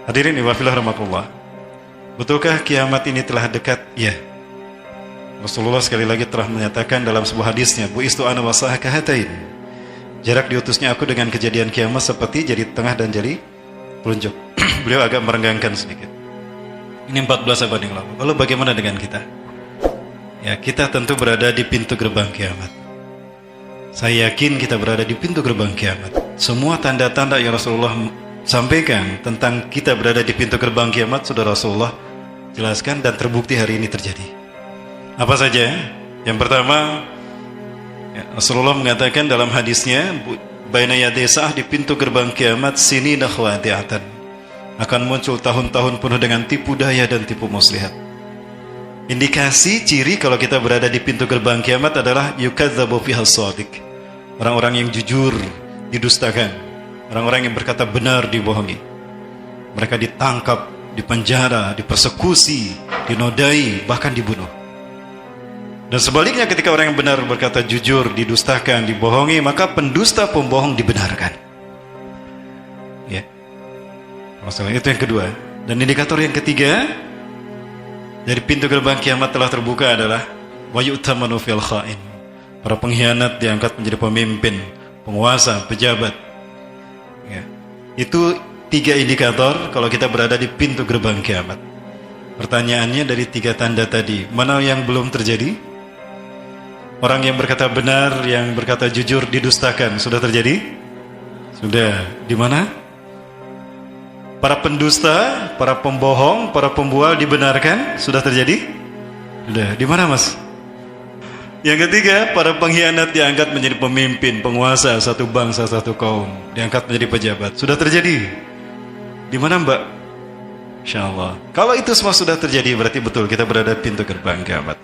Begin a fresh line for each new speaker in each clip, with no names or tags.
Hadirin wa fillah rahmatullah. Betulkah kiamat ini telah dekat? Ya. Rasulullah sekali lagi telah menyatakan dalam sebuah hadisnya, bu'istu ana wasaha kahatain. Jarak diutusnya aku dengan kejadian kiamat seperti jari tengah dan jari telunjuk. Beliau agak merenggangkan sedikit. Ini 14 abad yang lalu. Lalu bagaimana dengan kita? Ya, kita tentu berada di pintu gerbang kiamat. Saya yakin kita berada di pintu gerbang kiamat. Semua tanda-tanda yang Rasulullah sampaikan tentang kita berada di pintu gerbang kiamat sudah Rasulullah jelaskan dan terbukti hari ini terjadi. Apa saja? Yang pertama, Rasulullah mengatakan dalam hadisnya, baina yaday sa'ah, di pintu gerbang kiamat sinina khawati'atan, akan muncul tahun-tahun penuh dengan tipu daya dan tipu muslihat. Indikasi ciri kalau kita berada di pintu gerbang kiamat adalah yukadzabu fiha shadiq. Orang-orang yang jujur didustakan, orang-orang yang berkata benar dibohongi. Mereka ditangkap, dipenjara, dipersekusi, dinodai, bahkan dibunuh. Dan sebaliknya ketika orang yang benar berkata jujur didustakan, dibohongi, maka pendusta pembohong dibenarkan. Ya. Masalah itu yang kedua. Dan indikator yang ketiga dari pintu gerbang kiamat telah terbuka adalah wa yu'tamanu fil kha'in. Para pengkhianat diangkat menjadi pemimpin, penguasa, pejabat. Ya. Itu 3 indikator kalau kita berada di pintu gerbang kiamat. Pertanyaannya, dari 3 tanda tadi, mana yang belum terjadi? Orang yang berkata benar, yang berkata jujur didustakan, sudah terjadi? Sudah. Di mana? Para pendusta, para pembohong, para pembual dibenarkan, sudah terjadi? Sudah. Di mana, Mas? Yang ketiga, para pengkhianat diangkat menjadi pemimpin, penguasa satu bangsa, satu kaum, diangkat menjadi pejabat. Sudah terjadi? Di mana, Mbak? Insyaallah. Kalau itu semua sudah terjadi, berarti betul kita berada di pintu gerbang kiamat.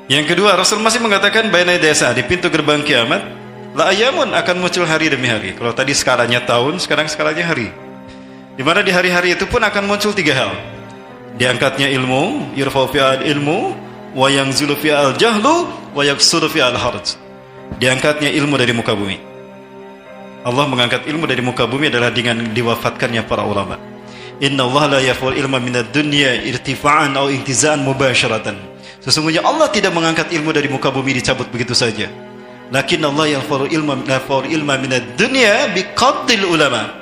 Yang kedua, Rasul masih mengatakan baina desa, di pintu gerbang kiamat la ayamun, akan muncul hari demi hari. Kalau tadi skalanya tahun, sekarang skalanya hari. Di mana di hari-hari itu pun akan muncul 3 hal. Diangkatnya ilmu, yurfa'u fi'al ilmu, wa yanzilu fi'al jahlu, wa yaksuru fi'al harj. Diangkatnya ilmu dari muka bumi. Allah mengangkat ilmu dari muka bumi adalah dengan diwafatkannya para ulama. Inna Allah la yarfa'ul ilma minad dunya irtifa'an aw intiza'an mubasharatan. Sesungguhnya Allah tidak mengangkat ilmu dari muka bumi dicabut begitu saja. Lakin Allah yarfa'ul ilma minad dunya biqabdil ulama.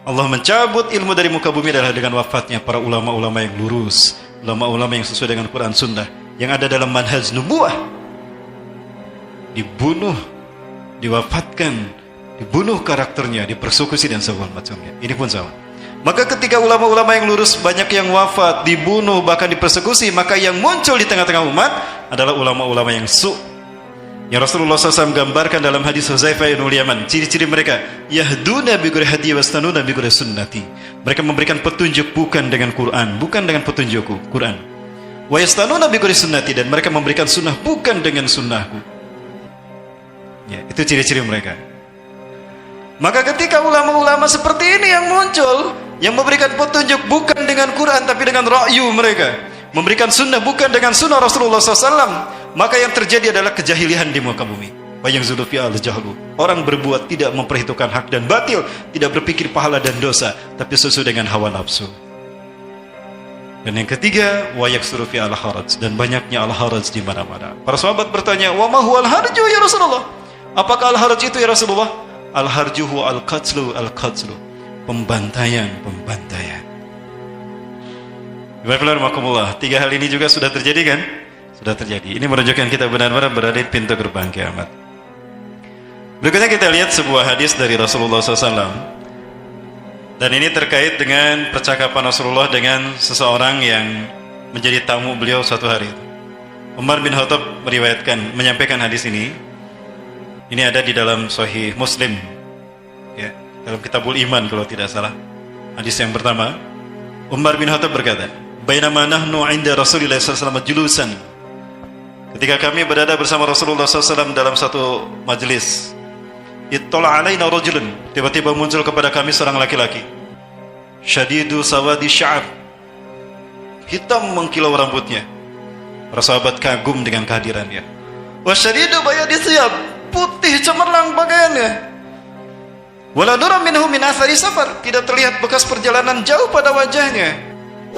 Allah mencabut ilmu dari muka bumi adalah dengan wafatnya para ulama-ulama yang lurus, ulama-ulama yang sesuai dengan Quran Sunnah, yang ada dalam manhaj nubuwah. Dibunuh, diwafatkan, dibunuh karakternya, dipersekusi dan segala macamnya. Ini pun sama. Maka ketika ulama-ulama yang lurus banyak yang wafat, dibunuh, bahkan dipersekusi, maka yang muncul di tengah-tengah umat adalah ulama-ulama yang yang Rasulullah SAW gambarkan dalam hadis Huzaifah bin Yaman. Ciri-ciri mereka, yahduna bi ghairi hadi wastanuna bi ghairi sunnati. Mereka memberikan petunjuk bukan dengan Quran, bukan dengan petunjukku, Quran. Wa yastanuna bi ghairi sunnati, dan mereka memberikan sunnah bukan dengan sunnahku. Ya, itu ciri-ciri mereka. Maka ketika ulama-ulama seperti ini yang muncul, yang memberikan petunjuk bukan dengan Quran tapi dengan ra'yu mereka, memberikan sunnah bukan dengan sunnah Rasulullah SAW, maka yang terjadi adalah kejahilian di muka bumi. Bayang zulufi al-jahlu. Orang berbuat tidak memperhitungkan hak dan batil, tidak berpikir pahala dan dosa, tapi sesuai dengan hawa nafsu. Dan yang ketiga, wa yaksuru fi al-haraj, dan banyaknya al-haraj di mana-mana. Para sahabat bertanya, wa ma huwa al-harju ya Rasulullah? Apakah al-haraj itu ya Rasulullah? Al-harju huwa al-qatlu, al-qatlu. Pembantaian. Bismillahirrahmanirrahim. 3 hal ini juga sudah terjadi kan? Sudah terjadi. Ini menunjukkan kita benar-benar berada di pintu gerbang kiamat. Berikutnya kita lihat sebuah hadis dari Rasulullah SAW. Dan ini terkait dengan percakapan Rasulullah dengan seseorang yang menjadi tamu beliau suatu hari. Umar bin Khattab menyampaikan hadis ini. Ini ada di dalam Sahih Muslim, ya, dalam Kitabul Iman kalau tidak salah. Hadis yang pertama, Umar bin Khattab berkata, "Bainama nahnu 'inda Rasulillah sallallahu alaihi wasallam julusan." Ketika kami berada bersama Rasulullah SAW dalam satu majlis, ittala alaina rajulun, tiba-tiba muncul kepada kami seorang laki-laki, syadidu sawadi sya'ab, hitam mengkilau rambutnya. Para sahabat kagum dengan kehadirannya. Wa syadidu bayadi thiyab, putih cemerlang pakaiannya. Wala nura minhu min athari safar, tidak terlihat bekas perjalanan jauh pada wajahnya.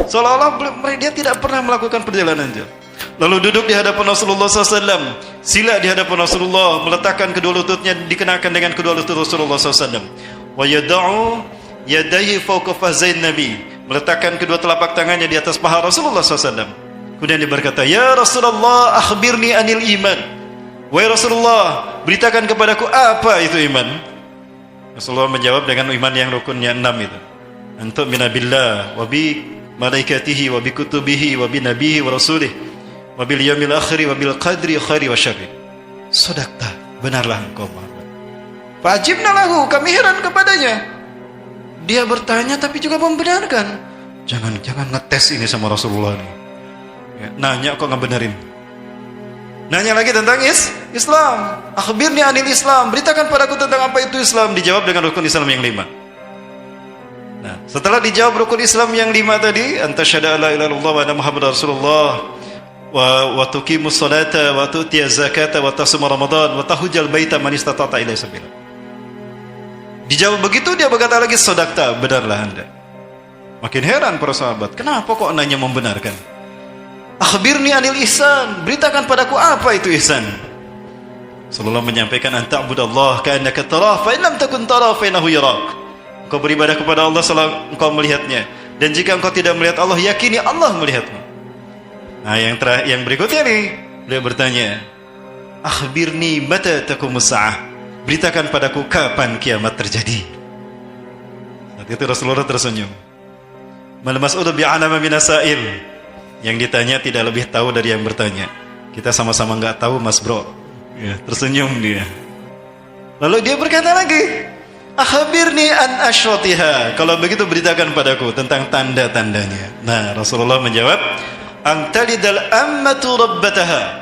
Seolah-olah dia tidak pernah melakukan perjalanan jauh. Lalu duduk di hadapan Rasulullah SAW, sila di hadapan Rasulullah, meletakkan kedua lututnya dikenakan dengan kedua lutut Rasulullah SAW. Wa yada'u yadayhi fawqa fahzain Nabi, meletakkan kedua telapak tangannya di atas paha Rasulullah SAW. Kemudian dia berkata, ya Rasulullah, akhbirni anil iman. Wahai Rasulullah, beritakan kepadaku apa itu iman. Rasulullah menjawab dengan iman yang rukunnya 6 itu. Antu minabillah wa bi malaikatihi wa bi kutubihi wa bi nabihi wa rasulih wa bil yaumil akhir wa bil qadri khairi wa syarri. Sadaqta, benarlah engkau Muhammad. Fajibna lahu, kami heran kepadanya. Dia bertanya tapi juga membenarkan. Jangan ngetes ini sama Rasulullah nih. Ya, nanya kok ngebenerin. Nanya lagi tentang Islam. Akhbirni anil Islam, beritakan padaku tentang apa itu Islam. Dijawab dengan rukun Islam yang 5. Nah, setelah dijawab rukun Islam yang 5 tadi, anta syahada la ilaha illallah wa anna muhammadar rasulullah wa tuqimus salata wa tu'tiyaz zakata wa tasuma ramadan wa tahujjal baita man istata'ta ilaihi sabila. Dijawab begitu, dia berkata lagi, sadaqta, benarlah anda. Makin heran para sahabat, kenapa kok nanya membenarkan? Akhbirni anil ihsan, beritakan padaku apa itu ihsan. Rasulullah menyampaikan, anta'budallah ka'annaka tarah fa in lam takun tarah fa innahu yarak. Engkau beribadah kepada Allah selama engkau melihatnya, dan jika engkau tidak melihat Allah, yakini Allah melihatmu. Nah, yang berikutnya nih, beliau bertanya, akhbirni mata taqumus sa'ah, beritakan padaku kapan kiamat terjadi. Saat itu Rasulullah tersenyum. Mal mas'ulu bi'alama minasail, yang ditanya tidak lebih tahu dari yang bertanya. Kita sama-sama nggak tahu mas bro. Ya, tersenyum dia. Lalu dia berkata lagi, akhbirni an asyratiha, kalau begitu beritakan padaku tentang tanda-tandanya. Nah, Rasulullah menjawab, antalidal ammatu rabbataha.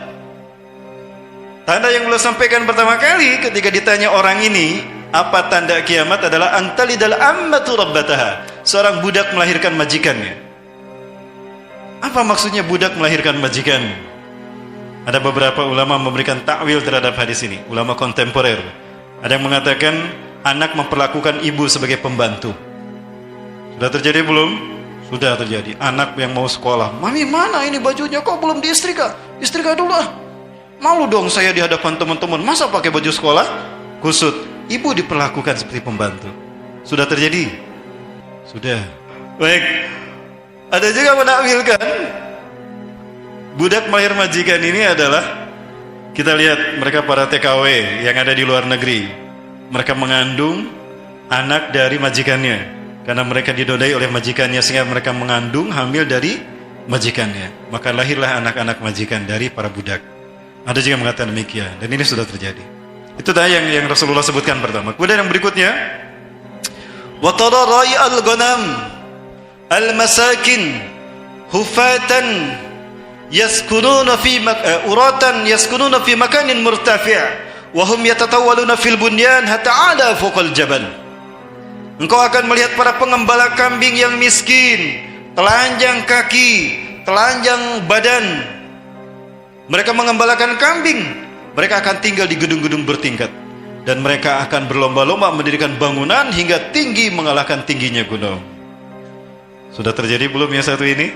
Tanda yang beliau sampaikan pertama kali ketika ditanya orang ini apa tanda kiamat adalah antalidal ammatu rabbataha, seorang budak melahirkan majikannya. Apa maksudnya budak melahirkan majikan? Ada beberapa ulama memberikan takwil terhadap hadis ini, ulama kontemporer. Ada yang mengatakan anak memperlakukan ibu sebagai pembantu. Sudah terjadi belum? Sudah terjadi. Anak yang mau sekolah, mami mana ini bajunya kok belum diistrika? Istrika dulu ah. Malu dong saya di hadapan teman-teman, masa pakai baju sekolah? Kusut. Ibu diperlakukan seperti pembantu. Sudah terjadi? Sudah. Baik. Ada juga menakwilkan budak mahir majikan ini adalah, kita lihat mereka para TKW yang ada di luar negeri. Mereka mengandung anak dari majikannya karena mereka didodai oleh majikannya, sehingga mereka mengandung hamil dari majikannya. Maka lahirlah anak-anak majikan dari para budak. Ada juga yang mengatakan demikian, dan ini sudah terjadi. Itu tadi yang Rasulullah sebutkan pertama. Kemudian yang berikutnya, wa tara ra'i'al ghanam al-masakin hufatan yaskununa fi uratan yaskununa fi makanin murtafi' wa hum yatatawwaluna fil bunyan hatta 'ala fawqal jabal. Engkau akan melihat para pengembala kambing yang miskin, telanjang kaki, telanjang badan. Mereka mengembalakan kambing, mereka akan tinggal di gedung-gedung bertingkat, dan mereka akan berlomba-lomba mendirikan bangunan hingga tinggi mengalahkan tingginya gunung. Sudah terjadi belum yang satu ini?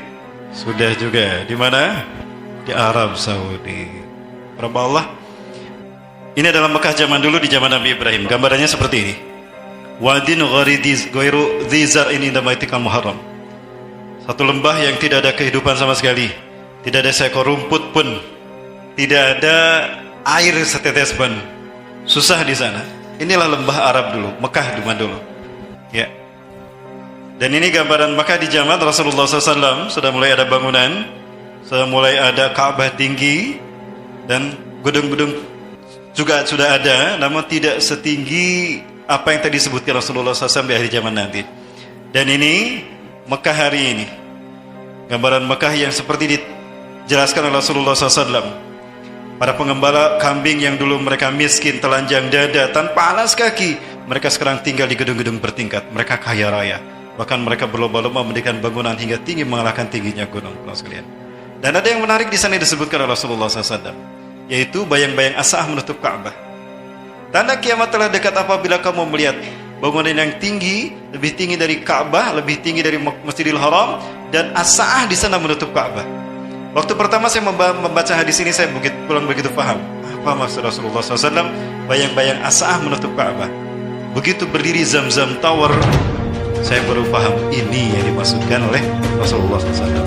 Sudah juga. Di mana? Di Arab Saudi. Rabb Allah. Ini adalah Mekah zaman dulu, di zaman Nabi Ibrahim. Gambarannya seperti ini. Wadin gharidiz ghairu dzar ini damaitikal muharram. Satu lembah yang tidak ada kehidupan sama sekali. Tidak ada seekor rumput pun. Tidak ada air setetes pun. Susah di sana. Inilah lembah Arab dulu, Mekah zaman dulu. Ya. Dan ini gambaran Mekah di zaman Rasulullah SAW. Sudah mulai ada bangunan, sudah mulai ada Ka'bah tinggi, dan gedung-gedung juga sudah ada, namun tidak setinggi apa yang tadi disebutkan Rasulullah SAW di akhir zaman nanti. Dan ini Mekah hari ini, gambaran Mekah yang seperti dijelaskan oleh Rasulullah SAW. Para pengembala kambing yang dulu mereka miskin, telanjang dada, tanpa alas kaki, mereka sekarang tinggal di gedung-gedung bertingkat. Mereka kaya raya. Bahkan mereka berlomba-lomba mendirikan bangunan hingga tinggi mengalahkan tingginya gunung. Dan ada yang menarik di sana disebutkan oleh Rasulullah SAW, yaitu bayang-bayang asah menutup Ka'bah. Tanda kiamat telah dekat apabila kamu melihat bangunan yang tinggi, lebih tinggi dari Ka'bah, lebih tinggi dari Masjidil Haram, dan As-Sa'ah di sana menutup Ka'bah. Waktu pertama saya membaca hadis ini, saya kurang begitu paham apa maksud Rasulullah SAW bayang-bayang As-Sa'ah menutup Ka'bah. Begitu berdiri Zamzam Tower, saya baru paham ini yang dimaksudkan oleh Rasulullah SAW.